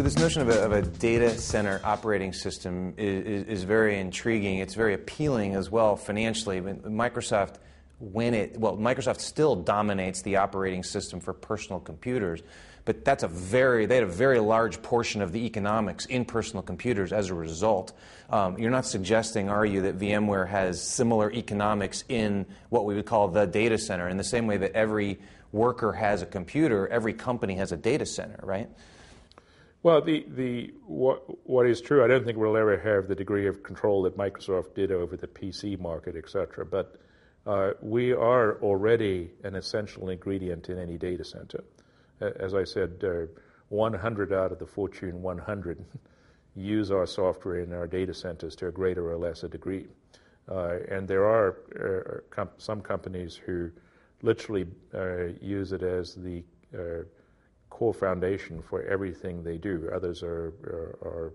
So this notion of a data center operating system is very intriguing. It's very appealing as well financially. Microsoft still dominates the operating system for personal computers, but they had a very large portion of the economics in personal computers as a result. You're not suggesting, are you, that VMware has similar economics in what we would call the data center, in the same way that every worker has a computer, every company has a data center, right? Well, what is true, I don't think we'll ever have the degree of control that Microsoft did over the PC market, etc. But we are already an essential ingredient in any data center. As I said, 100 out of the Fortune 100 use our software in our data centers to a greater or lesser degree. And there are some companies who literally use it as the core foundation for everything they do. Others are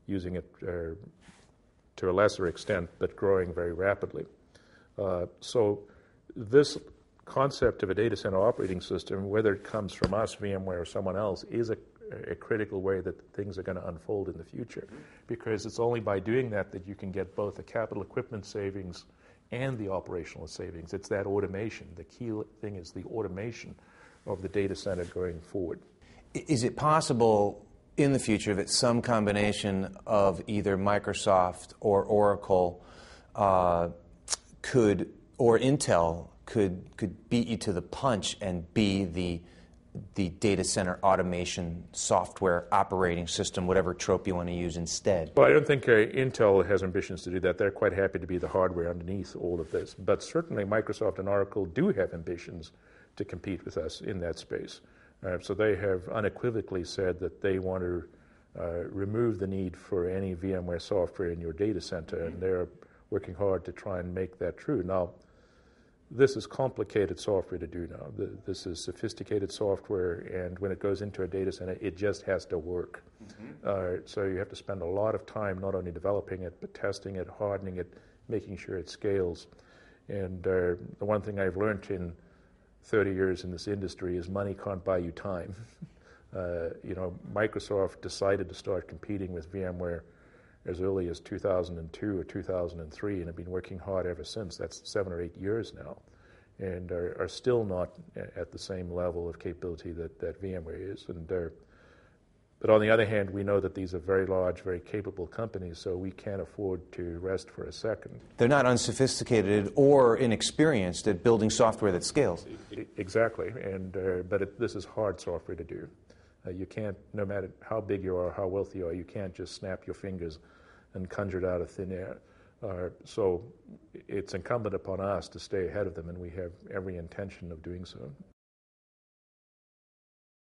using it to a lesser extent, but growing very rapidly. So this concept of a data center operating system, whether it comes from us, VMware, or someone else, is a critical way that things are going to unfold in the future. Because it's only by doing that that you can get both the capital equipment savings and the operational savings. It's that automation. The key thing is the automation of the data center going forward. Is it possible in the future that some combination of either Microsoft or Oracle or Intel could beat you to the punch and be the data center automation software operating system, whatever trope you want to use instead? Well, I don't think Intel has ambitions to do that. They're quite happy to be the hardware underneath all of this. But certainly Microsoft and Oracle do have ambitions to compete with us in that space. So they have unequivocally said that they want to remove the need for any VMware software in your data center, and they're working hard to try and make that true. Now, this is complicated software to do now. This is sophisticated software, and when it goes into a data center, it just has to work. So you have to spend a lot of time not only developing it, but testing it, hardening it, making sure it scales. And the one thing I've learned in 30 years in this industry is money can't buy you time. Microsoft decided to start competing with VMware as early as 2002 or 2003, and have been working hard ever since. That's 7 or 8 years now, and are still not at the same level of capability that VMware is. But on the other hand, we know that these are very large, very capable companies, so we can't afford to rest for a second. They're not unsophisticated or inexperienced at building software that scales. Exactly, but this is hard software to do. You can't, no matter how big you are, how wealthy you are, you can't just snap your fingers and conjure it out of thin air. So it's incumbent upon us to stay ahead of them, and we have every intention of doing so.